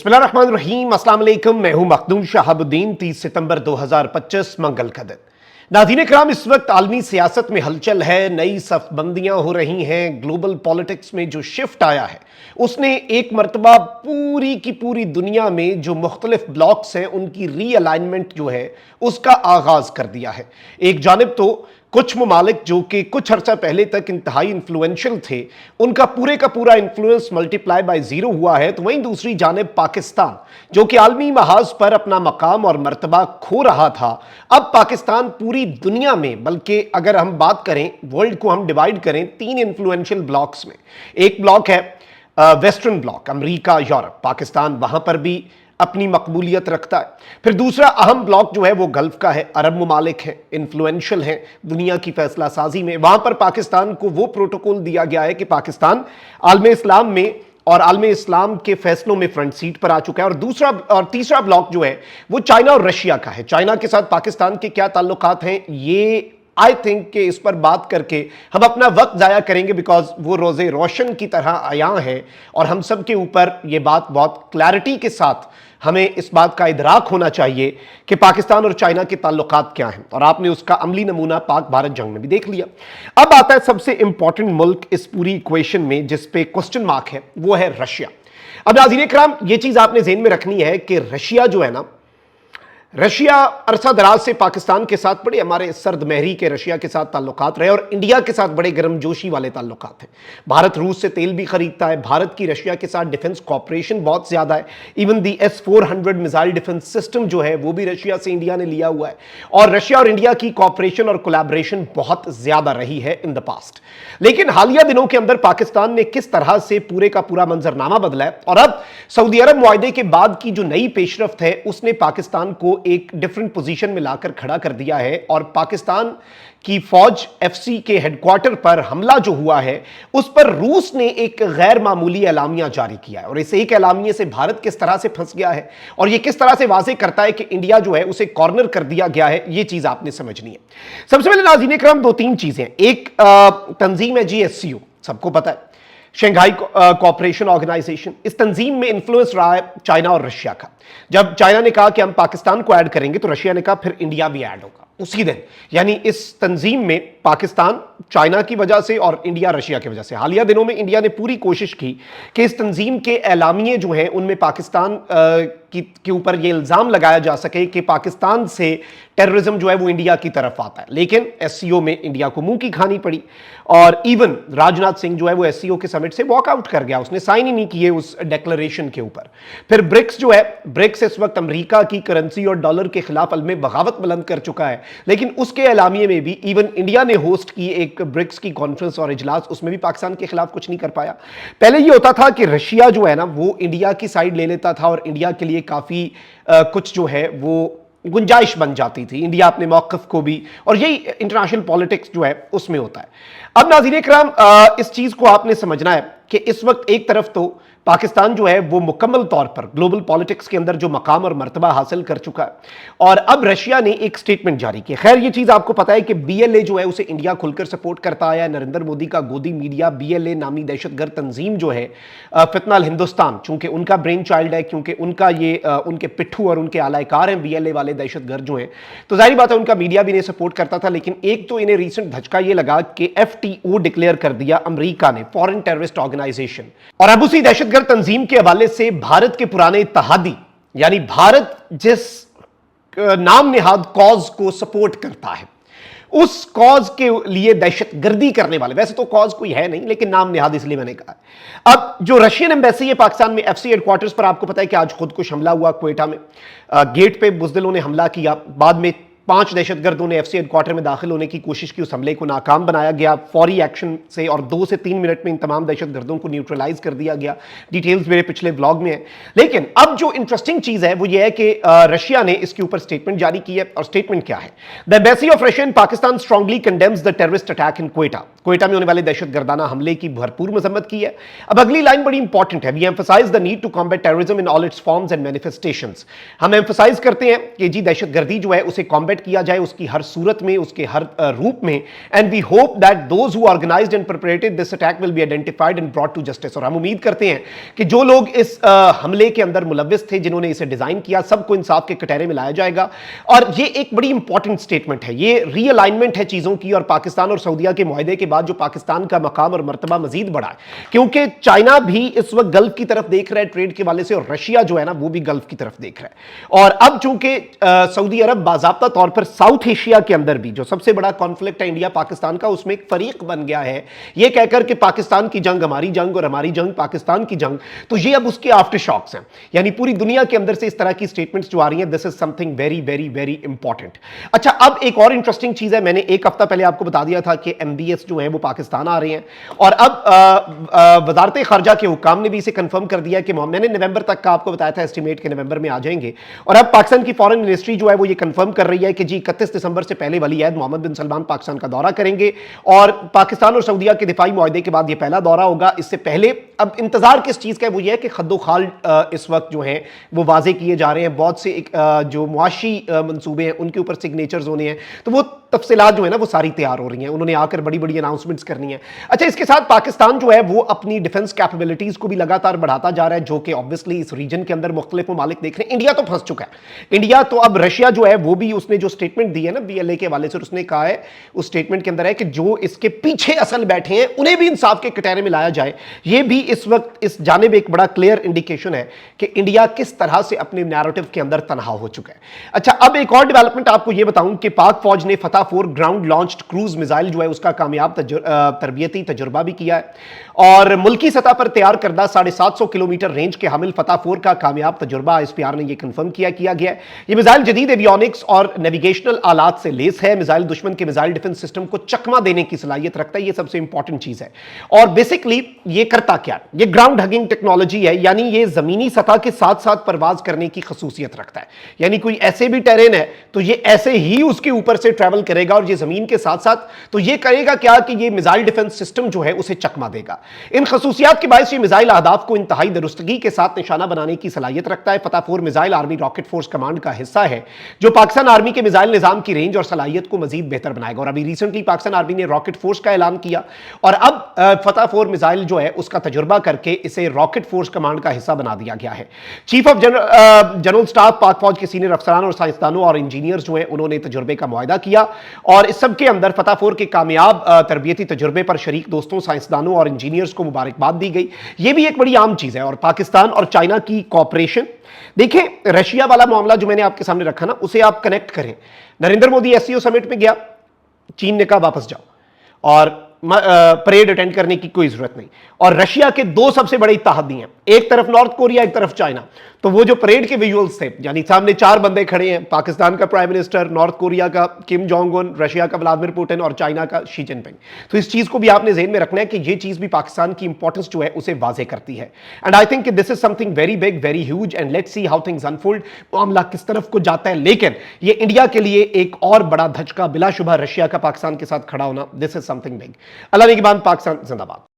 बिस्मिल्लाहिर्रहमानिर्रहीम, अस्सलाम वालेकुम। मैं हूं मखदूम शहाबुद्दीन। 30 सितंबर 2025 मंगल का दिन। नाज़रीन कराम, इस वक्त आलमी सियासत में हलचल है, नई सफबंदियां हो रही हैं। ग्लोबल पॉलिटिक्स में जो शिफ्ट आया है उसने एक मरतबा पूरी की पूरी दुनिया में जो मुख्तलिफ ब्लॉक्स हैं उनकी रीअलाइनमेंट जो है उसका आगाज कर दिया है। एक जानिब तो कुछ ममालिक जो कि कुछ अर्सा पहले तक इंतहाई इन्फ्लुएंशियल थे, उनका पूरे का पूरा इन्फ्लुएंस मल्टीप्लाई बाय जीरो हुआ है, तो वहीं दूसरी जानिब पाकिस्तान जो कि आलमी महाज पर अपना मकाम और मर्तबा खो रहा था, अब पाकिस्तान पूरी दुनिया में, बल्कि अगर हम बात करें वर्ल्ड को हम डिवाइड करें तीन इन्फ्लुएंशियल ब्लॉक्स में। एक ब्लॉक है western block, America Europe, Pakistan वहां पर भी अपनी मकबूलियत रखता है। फिर दूसरा अहम ब्लॉक जो है वो गल्फ का है, अरब ममालिक हैं, इन्फ्लुएंशियल हैं दुनिया की फैसला साजी में। वहां पर पाकिस्तान को वो प्रोटोकॉल दिया गया है कि पाकिस्तान आलम इस्लाम में और आलम इस्लाम के फैसलों में फ्रंट सीट पर आ चुका है। और तीसरा ब्लॉक जो है वो चाइना और रशिया का है। चाइना के साथ पाकिस्तान के क्या ताल्लुकात हैं, ये आई थिंक कि इस पर बात करके हम अपना वक्त जाया करेंगे, बिकॉज वो रोजे रोशन की तरह आया है और हम सब के ऊपर ये बात बहुत क्लैरिटी के साथ हमें इस बात का इदराक होना चाहिए कि पाकिस्तान और चाइना के ताल्लुकात क्या हैं, और आपने उसका अमली नमूना पाक भारत जंग में भी देख लिया। अब आता है सबसे इंपॉर्टेंट मुल्क इस पूरी इक्वेशन में जिस पे क्वेश्चन मार्क है, वो है रशिया। अब नाज़रीन कराम, ये चीज आपने ज़हन में रखनी है कि रशिया जो है ना, रशिया अरसा दराज से पाकिस्तान के साथ बड़े हमारे सर्द महरी के रशिया के साथ ताल्लुकात रहे और इंडिया के साथ बड़े गर्मजोशी वाले ताल्लुकात हैं। भारत रूस से तेल भी खरीदता है, भारत की रशिया के साथ डिफेंस कॉपरेशन बहुत ज्यादा है। Even the S-400 missile defence system जो है वो भी रशिया से इंडिया ने लिया हुआ है, और रशिया और इंडिया की कॉपरेशन और कोलैबोरेशन बहुत ज्यादा रही है इन द पास्ट। लेकिन हालिया दिनों के अंदर पाकिस्तान ने किस तरह से पूरे का पूरा मंजरनामा बदला है, और अब सऊदी अरब मुआहदे के बाद की जो नई पेशरफ्त है उसने पाकिस्तान को एक डिफरेंट पोजीशन में लाकर खड़ा कर दिया है। और पाकिस्तान की फौज FC के हेडक्वार्टर पर हमला जो हुआ है उस पर रूस ने एक गैर मामूली एलामिया जारी किया है, और इस एक एलामिये से भारत किस तरह से फंस गया है और यह किस तरह से वाज़ेह करता है कि इंडिया जो है उसे कॉर्नर कर दिया गया है, यह चीज आपने समझनी है। सबसे पहले नाज़रीन इकराम, दो तीन चीजें। एक तंजीम है SCO, सबको पता है, शंघाई कोऑपरेशन ऑर्गेनाइजेशन। इस तंजीम में इन्फ्लुएंस रहा है चाइना और रशिया का। जब चाइना ने कहा कि हम पाकिस्तान को ऐड करेंगे तो रशिया ने कहा फिर इंडिया भी ऐड होगा उसी दिन। यानी इस तंजीम में पाकिस्तान चाइना की वजह से और इंडिया रशिया की वजह से। हालिया दिनों में इंडिया ने पूरी कोशिश की कि इस तंजीम के एलामिये जो हैं उनमें पाकिस्तान के ऊपर यह इल्जाम लगाया जा सके कि पाकिस्तान से टेररिज्म जो है वो इंडिया की तरफ आता है। लेकिन SCO में इंडिया को मुंह की खानी पड़ी, और इवन राजनाथ सिंह जो है वो SCO के समिट से वॉकआउट कर गया, उसने साइन ही नहीं किए उस डिक्लेरेशन के ऊपर। फिर ब्रिक्स जो है, ब्रिक्स इस वक्त अमेरिका की करेंसी और डॉलर के खिलाफ अलमे बगावत बुलंद कर चुका है, लेकिन उसके एलामिये में भी इवन इंडिया ने होस्ट की एक ब्रिक्स की कॉन्फ्रेंस और इजलास, उसमें भी पाकिस्तान के खिलाफ कुछ नहीं कर पाया। पहले यह होता था कि रशिया जो है ना वो इंडिया की साइड ले लेता था और इंडिया के लिए काफी कुछ जो है वो गुंजाइश बन जाती थी, इंडिया अपने मौक़िफ़ को भी, और यही इंटरनेशनल पॉलिटिक्स जो है उसमें होता है। अब नाज़रीन इकराम, इस चीज को आपने समझना है कि इस वक्त एक तरफ तो पाकिस्तान जो है वो मुकम्मल तौर पर ग्लोबल पॉलिटिक्स के अंदर जो मकाम और मर्तबा हासिल कर चुका है, और अब रशिया ने एक स्टेटमेंट जारी की। खैर ये चीज आपको पता है कि BLA जो है उसे इंडिया खुलकर सपोर्ट करता आया है। नरेंद्र मोदी का गोदी मीडिया BLA नामी दहशतगर्द तंजीम जो है, फितना अल हिंदुस्तान, चूंकि उनका ब्रेन चाइल्ड है, क्योंकि उनका ये उनके पिट्ठू और उनके आलाकार हैं BLA वाले दहशतगर्द जो हैं, तो जाहिर बात है उनका मीडिया भी इन्हें सपोर्ट करता था। लेकिन एक तो इन्हें रिसेंट धचका ये लगा कि FTO डिक्लेयर कर दिया अमेरिका ने, फॉरेन टेररिस्ट ऑर्गेनाइजेशन, और अब उसी दहशतगर्द तंजीम के हवाले से भारत के पुराने इत्तेहादी, यानी भारत जिस नाम निहाद कॉज को सपोर्ट करता है, उस कॉज के लिए दहशतगर्दी करने वाले, वैसे तो कॉज कोई है नहीं लेकिन नाम निहाद इसलिए मैंने कहा। अब जो रशियन एम्बेसी है पाकिस्तान में, FC हेडक्वार्टर्स पर, आपको पता है कि आज खुदकुश हमला हुआ क्वेटा में। गेट पे बुज़दिलों ने हमला किया, बाद में 5 दहशतगर्दों ने FC हेडक्वार्टर में दाखिल होने की कोशिश की, उस हमले को नाकाम बनाया गया फौरी एक्शन से, और 2 से 3 मिनट में इन तमाम दहशतगर्दों को न्यूट्रलाइज कर दिया गया। डिटेल्स मेरे पिछले ब्लॉग में है। लेकिन अब जो इंटरेस्टिंग चीज है वो ये है कि रशिया ने इसके ऊपर स्टेटमेंट जारी की है, और स्टेटमेंट क्या है? The embassy of Russia in Pakistan strongly condemns the terrorist attack in Quetta. Quetta में होने वाले दहशतगर्दाना हमले की भरपूर मजम्मत की है। अब अगली लाइन बड़ी इंपॉर्टेंट है, we emphasize the need to combat terrorism in all its forms and manifestations. हम एम्फसाइज करते हैं कि जी दहशतगर्दी जो है उसे कॉम्बैट कॉम्बैट किया जाए उसकी हर सूरत में, उसके हर रूप में। And we hope that those who organised and prepared this attack will be identified and brought to justice. और हम उम्मीद करते हैं कि जो लोग इस हमले के अंदर मुलव्विस थे, जिन्होंने इसे डिजाइन किया, सबको इंसाफ के कटहरे में लाया जाएगा। और ये एक बड़ी इंपॉर्टेंट स्टेटमेंट है, ये रीअलाइनमेंट है चीजों की, और पाकिस्तान और सऊदीया के मुआहदे के बाद जो पाकिस्तान का मकाम और मर्तबा मजीद बढ़ा है, क्योंकि चाइना भी इस वक्त गल्फ की तरफ देख रहा है ट्रेड के वाले से, और रशिया जो है ना वो भी गल्फ की तरफ देख रहा है। और अब चूंकि सऊदी अरब बाज़ाब्ता तौर पर साउथ एशिया के अंदर भी जो सबसे बड़ा कॉन्फ्लिक्ट है इंडिया पाकिस्तान का, उसमें एक फरीक बन गया है, यह कहकर कि पाकिस्तान की जंग हमारी जंग और हमारी जंग पाकिस्तान की जंग। तो ये अब उसके आफ्टर शॉक्स हैं, यानी पूरी दुनिया के अंदर से इस तरह की स्टेटमेंट्स जो आ रही हैं, this is something very very very important. अच्छा, अब एक और इंटरेस्टिंग चीज है, मैंने एक हफ्ता पहले आपको बता दिया था कि MBS जो है वो पाकिस्तान आ रहे हैं, और अब वजारत खारजा के हुकाम ने भी इसे कंफर्म कर दिया कि मैंने नवंबर तक का आपको बताया था एस्टिमेट के नवंबर में आ जाएंगे, और अब पाकिस्तान की फॉरेन मिनिस्ट्री जो है वो ये कंफर्म कर रही है कि जी 31 दिसंबर से पहले वली-ए-अहद मोहम्मद बिन सलमान पाकिस्तान का दौरा करेंगे, और पाकिस्तान और सऊदीया के दिफाई मुआहदे के बाद ये पहला दौरा होगा। इससे पहले अब इंतजार किस चीज का है, वो ये है कि खद्दो-खाल इस वक्त जो है वो वाजे किए जा रहे हैं, बहुत से जो मुआशी मंसूबे हैं उनके ऊपर सिग्नेचर्स होने हैं, तो वो तफसीलात जो है ना वो सारी तैयार हो रही हैं, उन्होंने आकर बड़ी बड़ी अनाउंसमेंट्स करनी है। अच्छा, इसके साथ पाकिस्तान जो है वो अपनी डिफेंस कैपेबिलिटीज को भी लगातार बढ़ाता जा रहा है, जो कि ऑब्वियसली इस रीजन के अंदर मुख्तलिफ ममालिक देख रहे हैं। इंडिया तो फंस चुका है, इंडिया तो अब रशिया जो है वो भी, उसने जो स्टेटमेंट दी है ना BLA के हवाले से, उसने कहा है उस स्टेटमेंट के अंदर है कि जो इसके पीछे असल बैठे हैं उन्हें भी इंसाफ के कटहरे में लाया जाए। ये भी इस वक्त इस जानिब एक बड़ा क्लियर इंडिकेशन है कि इंडिया किस तरह से अपने नैरेटिव के अंदर तनहा हो चुका है। अच्छा, अब एक और डेवलपमेंट आपको यह बताऊं कि पाक फौज ने फतह 4 ग्राउंड लॉन्च्ड क्रूज मिसाइल जो है उसका कामयाब तरबियती तजुर्बा भी किया है, और मुल्की सतह पर तैयार करदा 750 किलोमीटर रेंज के हामिल फतह 4 का कामयाब तजुर्बा ISPR ने यह कंफर्म किया गया है। यह मिसाइल जदीद एवियोनिक्स और नेविगेशनल आलात से लेस है। मिसाइल दुश्मन के मिसाइल डिफेंस सिस्टम को चकमा देने की सलाहियत रखता है, यह सबसे इंपॉर्टेंट चीज है। और बेसिकली ये करता क्या, ये ग्राउंड हगिंग टेक्नोलॉजी है, यानी ये जमीनी सतह के साथ साथ परवाज करने की खसूसियत रखता है, यानी कोई ऐसे भी टेरेन है तो ये ऐसे ही उसके ऊपर से ट्रैवल करेगा, और ये जमीन के साथ साथ तो ये करेगा क्या कि ये मिसाइल डिफेंस सिस्टम जो है उसे चकमा देगा। इन खसूसियात के बायस ये मिसाइल अहदाफ को इंतहाई दुरुस्तगी के साथ निशाना बनाने की सलाहियत रखता है। फतह 4 missile army rocket force command का हिस्सा है, जो पाकिस्तान आर्मी के मिसाइल निजाम की रेंज और सलाहियत को मजीद बेहतर बनाएगा। और अभी रिसेंटली पाकिस्तान आर्मी ने रॉकेट फोर्स का ऐलान किया, और अब फतह 4 मिसाइल जो है उसका तजुर्बा करके इसे रॉकेट फोर्स कमांड का हिस्सा बना दिया गया है। चीफ ऑफ जनरल स्टाफ पाक फौज के सीनियर अफसरान और साइंसदानों और इंजीनियर्स जो हैं उन्होंने तजुर्बे का मुआयदा किया, और इस सब के अंदर फतह 4 के कामयाब तरबियती तजुर्बे पर शरीक दोस्तों, साइंसदानों और इंजीनियर्स को मुबारकबाद दी गई। यह भी एक बड़ी आम चीज है। और पाकिस्तान और चाइना की कॉपरेशन, देखिए रशिया वाला मामला जो मैंने आपके सामने रखा ना, उसे आप कनेक्ट करें। नरेंद्र मोदी SCO समिट में गया, चीन ने कहा वापस जाओ, और परेड अटेंड करने की कोई जरूरत नहीं। और रशिया के दो सबसे बड़े इत्तेहादी हैं, एक तरफ नॉर्थ कोरिया, एक तरफ चाइना। तो वो जो परेड के विजुअल्स थे, यानी सामने 4 बंदे खड़े हैं, पाकिस्तान का प्राइम मिनिस्टर, नॉर्थ कोरिया का किम जोंग उन, रशिया का व्लादिमीर पुतिन और चाइना का शी जिनपिंग। तो इस चीज को भी आपने ज़हन में रखना है कि ये चीज भी पाकिस्तान की इंपॉर्टेंस जो है उसे वाजे करती है। And I think this is something very big, very huge, and let's see how things unfold. मामला किस तरफ को जाता है, लेकिन ये इंडिया के लिए एक और बड़ा धचका बिलाशुबह रशिया का पाकिस्तान के साथ खड़ा होना, दिस इज समथिंग बिग। अल्लाह ने की बात, पाकिस्तान जिंदाबाद।